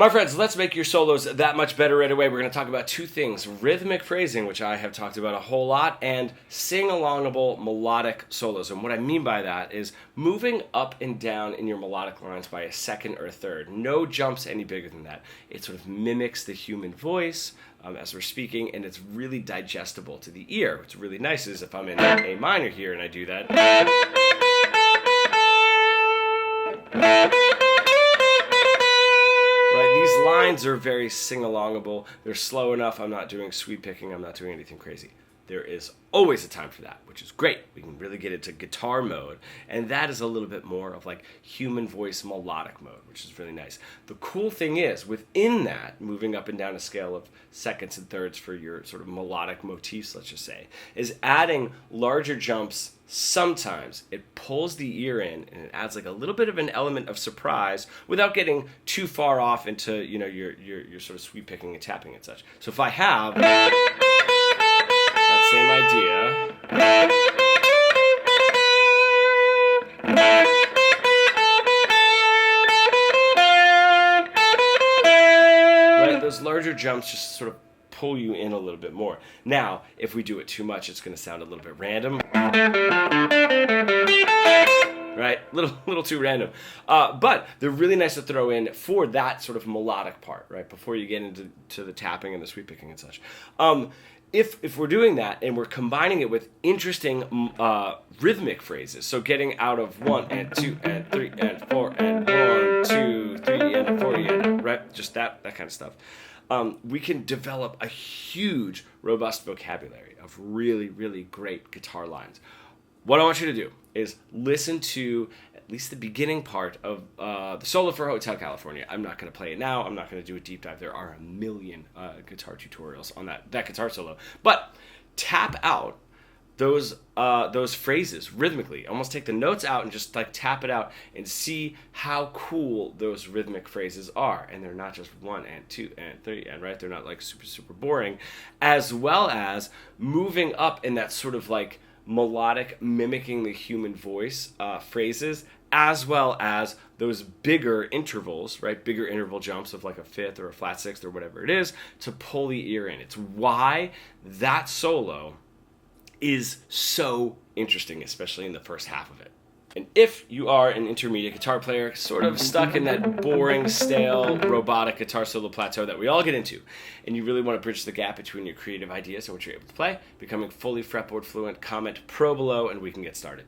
My friends, let's make your solos that much better right away. We're going to talk about two things: rhythmic phrasing, which I have talked about a whole lot, and sing-alongable melodic solos. And what I mean by that is moving up and down in your melodic lines by a second or a third. No jumps any bigger than that. It sort of mimics the human voice as we're speaking, and it's really digestible to the ear. What's really nice is if I'm in A minor here and I do that, these lines are very sing-alongable. They're slow enough. I'm not doing sweep picking. I'm not doing anything crazy. There is always a time for that, which is great. We can really get into guitar mode, and that is a little bit more of like human voice melodic mode, which is really nice. The cool thing is, within that, moving up and down a scale of seconds and thirds for your sort of melodic motifs, let's just say, is adding larger jumps. Sometimes it pulls the ear in and it adds like a little bit of an element of surprise without getting too far off into, you know, your sort of sweep picking and tapping and such. So if I have that same idea, right, those larger jumps just sort of pull you in a little bit more. Now, if we do it too much, it's going to sound a little bit random. Right? Little too random. But they're really nice to throw in for that sort of melodic part, right? Before you get into the tapping and the sweep picking and such. If we're doing that and we're combining it with interesting rhythmic phrases, so getting out of 1 and 2 and 3 and 4 and 1, 2, 3 and 4 and right? Just that kind of stuff. We can develop a huge, robust vocabulary of really, really great guitar lines. What I want you to do is listen to at least the beginning part of the solo for Hotel California. I'm not going to play it now. I'm not going to do a deep dive. There are a million guitar tutorials on that guitar solo. But tap out those phrases rhythmically. Almost take the notes out and just like tap it out and see how cool those rhythmic phrases are. And they're not just 1 and 2 and 3 and right. They're not like super boring, as well as moving up in that sort of like melodic, mimicking the human voice phrases, as well as those bigger intervals, right? Bigger interval jumps of like a fifth or a flat sixth or whatever it is to pull the ear in. It's why that solo is so interesting, especially in the first half of it. And if you are an intermediate guitar player, sort of stuck in that boring, stale, robotic guitar solo plateau that we all get into, and you really want to bridge the gap between your creative ideas and what you're able to play, becoming fully fretboard fluent, comment pro below and we can get started.